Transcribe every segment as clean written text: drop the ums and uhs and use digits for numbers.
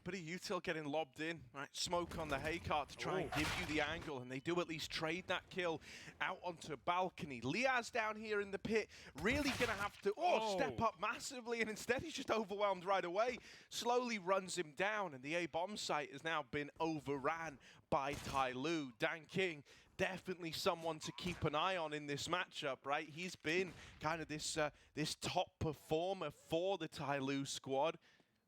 bit of util getting lobbed in. Right, smoke on the hay cart to try and give you the angle, and they do at least trade that kill out onto a balcony. liazz down here in the pit, really gonna have to step up massively, and instead he's just overwhelmed right away. Slowly runs him down, and the A bomb site has now been overran by TYLOO. Dan King, definitely someone to keep an eye on in this matchup, right? He's been kind of this this top performer for the TYLOO squad.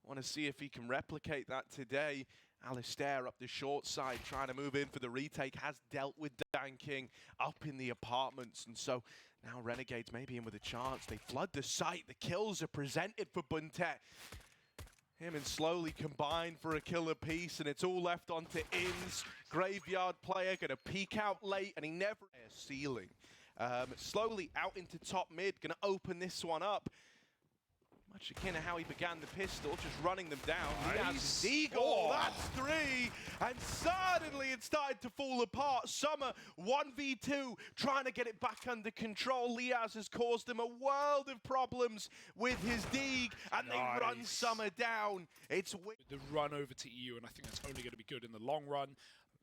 Want to see if he can replicate that today. aliStair up the short side, trying to move in for the retake, has dealt with Dan King up in the apartments, and so now Renegades maybe in with a chance. They flood the site, the kills are presented for Buntet. Him and Slowly combine for a kill apiece, and it's all left onto In's graveyard player, gonna peek out late, and he never ceiling. Slowly out into top mid, gonna open this one up. Much akin to how he began the pistol, just running them down. Nice. Eagle, that's 3, and suddenly it started to fall apart. Summer 1v2, trying to get it back under control. liazz has caused them a world of problems with his Deeg, and they run Summer down. It's the run over to EU, and I think that's only going to be good in the long run.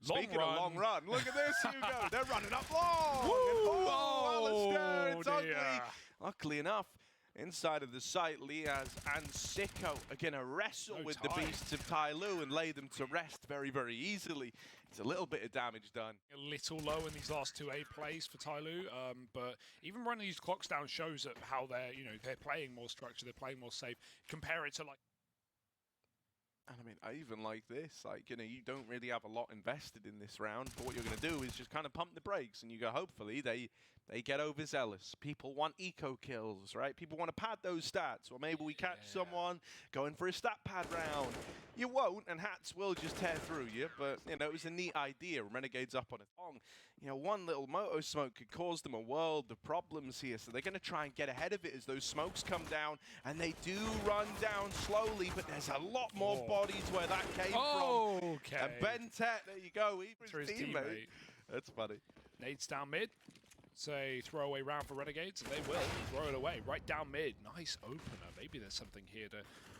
Speaking of long run, look at this, Hugo. They're running up long. aliStair, it's ugly. Luckily enough, inside of the site, liazz and Sico are going to wrestle with the beasts of TYLOO and lay them to rest very, very easily. It's a little bit of damage done. A little low in these last 2A plays for TYLOO, but even running these clocks down shows that how they're, they're playing more structured, they're playing more safe. Compare it to like. And I mean, I even like this, you don't really have a lot invested in this round, but what you're going to do is just kind of pump the brakes, and you go, hopefully they get overzealous. People want eco kills, right? People want to pad those stats, or maybe we catch someone going for a stat pad round. You won't, and Hatz will just tear through you, but, it was a neat idea. Renegades up on a thong. One little moto smoke could cause them a world of problems here, so they're going to try and get ahead of it as those smokes come down, and they do run down slowly, but there's a lot more bodies where that came from. Okay. And Buntet, there you go, even his teammate. That's funny. Nades down mid. It's a throwaway round for Renegades, and they will throw it away right down mid. Nice opener. Maybe there's something here to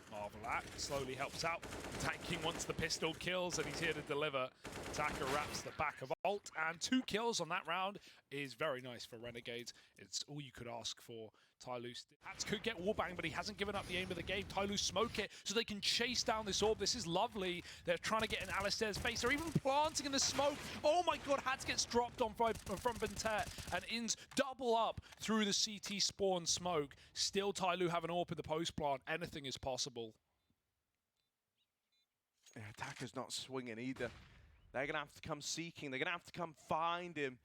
marvel at. Slowly helps out. Tanking wants the pistol kills, and he's here to deliver. Attacker wraps the back of ult, and 2 kills on that round is very nice for Renegades. It's all you could ask for. TYLOO hatz could get wallbang, but he hasn't given up the aim of the game. TYLOO smoke it so they can chase down this orb. This is lovely. They're trying to get in aliStair's face. They're even planting in the smoke. Oh my god, hatz gets dropped on from Buntet, and In's double up through the CT spawn smoke. Still TYLOO have an AWP in the post plant. Anything is possible. The attacker's not swinging either. They're going to have to come seeking. They're going to have to come find him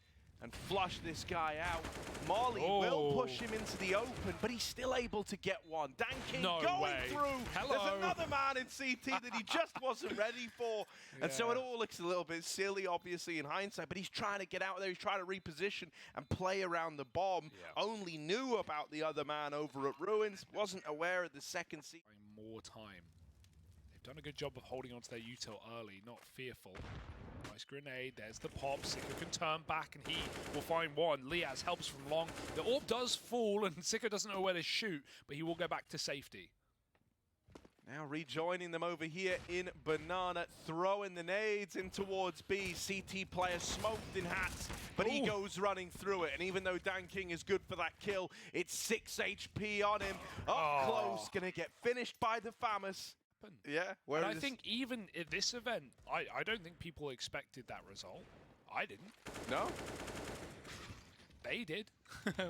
and flush this guy out. Molly will push him into the open, but he's still able to get one. Dan King going through. There's another man in CT that he just wasn't ready for. And so it all looks a little bit silly, obviously, in hindsight, but he's trying to get out there. He's trying to reposition and play around the bomb. Only knew about the other man over at Ruins. Wasn't aware of the second CT. More time. Done a good job of holding onto their util early, not fearful. Nice grenade, there's the pop. Sico can turn back and he will find one. liazz helps from long. The orb does fall and Sico doesn't know where to shoot, but he will go back to safety. Now rejoining them over here in Banana, throwing the nades in towards B. CT player smoked in hatz, but he goes running through it. And even though Dan King is good for that kill, it's 6 HP on him. Up close, gonna get finished by the Famous. Yeah, and I think even at this event, I don't think people expected that result. I didn't. No? They did.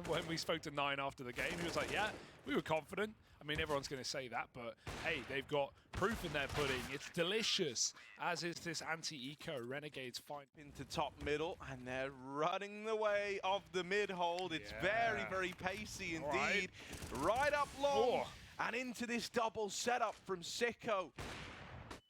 When we spoke to Nine after the game, he was like, yeah, we were confident. I mean, everyone's going to say that, but hey, they've got proof in their pudding. It's delicious, as is this anti-eco. Renegades find into top middle, and they're running the way of the mid-hold. It's very, very pacey indeed. Right up long. And into this double setup from Sico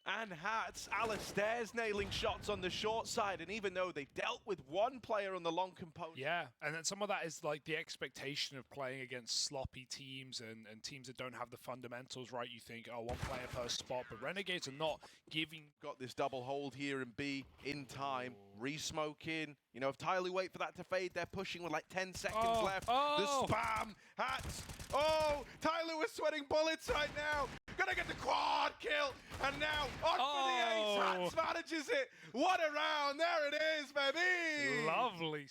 and hatz. aliStair's nailing shots on the short side, and even though they've dealt with one player on the long component. Yeah, and then some of that is like the expectation of playing against sloppy teams and teams that don't have the fundamentals right. You think, oh, 1 player per spot, but Renegades are not giving. Got this double hold here in B in time. Re-smoking. If TYLOO wait for that to fade, they're pushing with like 10 seconds left. The spam, hatz. TYLOO is sweating bullets right now. Gonna get the quad kill, and now On for the ace. Hatz manages it. What a round. There it is, baby. Lovely.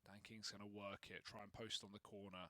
Danking's going to work it. Try and post on the corner.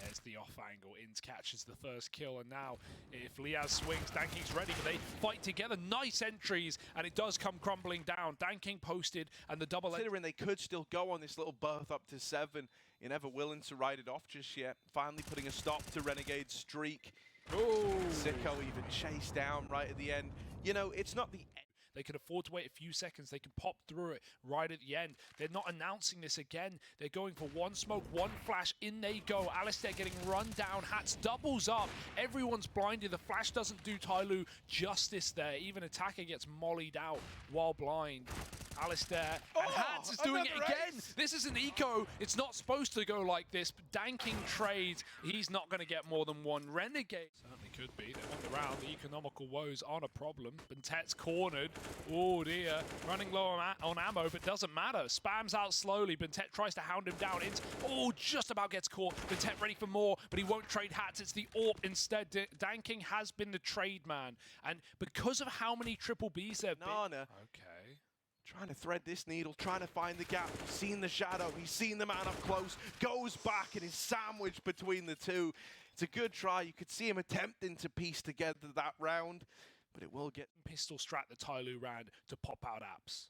There's the off angle. Int catches the first kill, and now if liazz swings, Danking's ready, but they fight together. Nice entries, and it does come crumbling down. Danking posted, and the double. Considering they could still go on this little berth up to 7, you're never willing to ride it off just yet. Finally putting a stop to Renegade's streak. Oh, Sico even chased down right at the end. You know, it's not the end. They can afford to wait a few seconds. They can pop through it right at the end. They're not announcing this again. They're going for one smoke, one flash. In they go. aliStair getting run down. Hatz doubles up. Everyone's blinded. The flash doesn't do TYLOO justice there. Even Attacker gets mollied out while blind. aliStair and Hatz is doing it again. Ace. This is an eco. It's not supposed to go like this. But Danking trades. He's not going to get more than one. Renegade certainly could be. They won the round. The economical woes aren't a problem. Bentet's cornered. Oh dear, running low on ammo, but doesn't matter. Spams out slowly. Bentet tries to hound him down. Oh, just about gets caught. Bentet ready for more, but he won't trade Hatz. It's the AWP instead. Danking has been the trade man, and because of how many triple Bs there have been. Okay. Trying to thread this needle, trying to find the gap. He's seen the shadow, he's seen the man up close, goes back and is sandwiched between the two. It's a good try. You could see him attempting to piece together that round, but it will get pistol strat that TYLOO ran to pop out apps.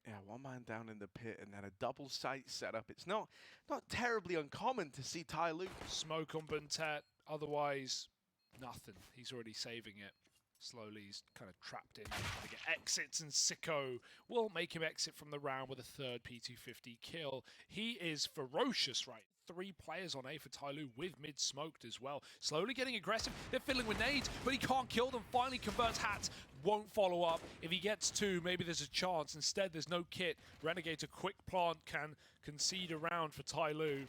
Yeah, one man down in the pit and then a double sight setup. It's not terribly uncommon to see TYLOO. Smoke on Bentet, otherwise nothing. He's already saving it. Slowly, he's kind of trapped in, trying to get exits, and Sico will make him exit from the round with a third P250 kill. He is ferocious, right? 3 players on A for TYLOO with mid smoked as well. Slowly getting aggressive. They're filling with nades, but he can't kill them. Finally converts Hatz. Won't follow up. If he gets 2, maybe there's a chance. Instead, there's no kit. Renegades, a quick plant, can concede a round for TYLOO.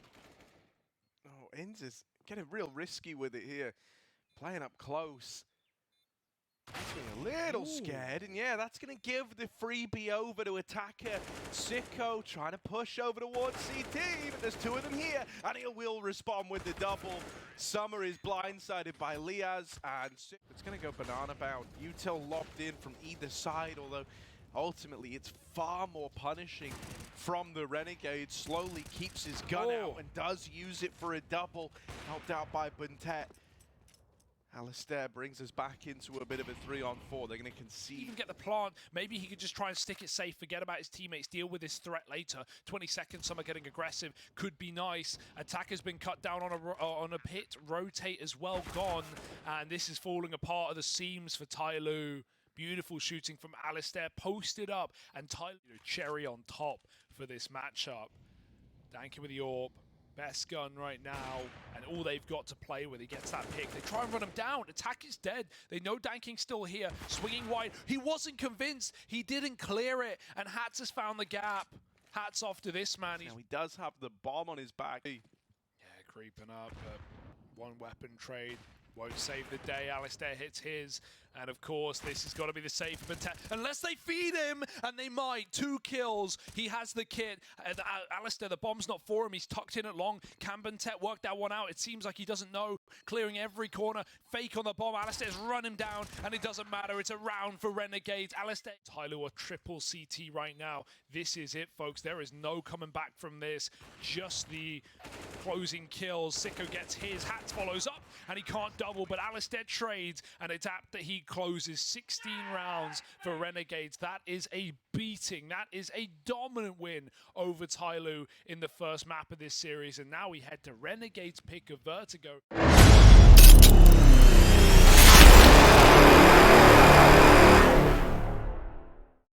Oh, Inz is getting real risky with it here. Playing up close. He's a little scared, and yeah, that's going to give the freebie over to Attacker. Sico trying to push over towards CT, but there's 2 of them here, and he will respond with the double. Summer is blindsided by liazz, and it's going to go banana bound. Util locked in from either side, although ultimately it's far more punishing from the Renegade. Slowly keeps his gun out and does use it for a double, helped out by Bentet. aliStair brings us back into a bit of a 3-on-4. They're going to concede. Even get the plant. Maybe he could just try and stick it safe, forget about his teammates, deal with this threat later. 20 seconds, Summer getting aggressive. Could be nice. Attacker's been cut down on a pit. Rotate as well gone. And this is falling apart at the seams for TYLOO. Beautiful shooting from aliStair. Posted up. And TYLOO cherry on top for this matchup. Danking with the AWP. Best gun right now, and all they've got to play with. He gets that pick. They try and run him down. Attack is dead. They know Danking's still here. Swinging wide. He wasn't convinced. He didn't clear it, and Hatz has found the gap. Hats off to this man. Now he does have the bomb on his back. Yeah, creeping up. One weapon trade won't save the day. aliStair hits his. And of course, this has got to be the safe Bentet. Unless they feed him, and they might. 2 kills. He has the kit. aliStair, the bomb's not for him. He's tucked in at long. Can Bentet work that one out? It seems like he doesn't know. Clearing every corner. Fake on the bomb. aliStair's run him down, and it doesn't matter. It's a round for Renegades. aliStair. TYLOO are triple CT right now. This is it, folks. There is no coming back from this. Just the closing kills. Sico gets his. Hatz follows up, and he can't double, but aliStair trades, and it's apt that he closes 16 rounds for Renegades. That is a beating. That is a dominant win over TYLOO in the first map of this series. And now we head to Renegades pick of Vertigo.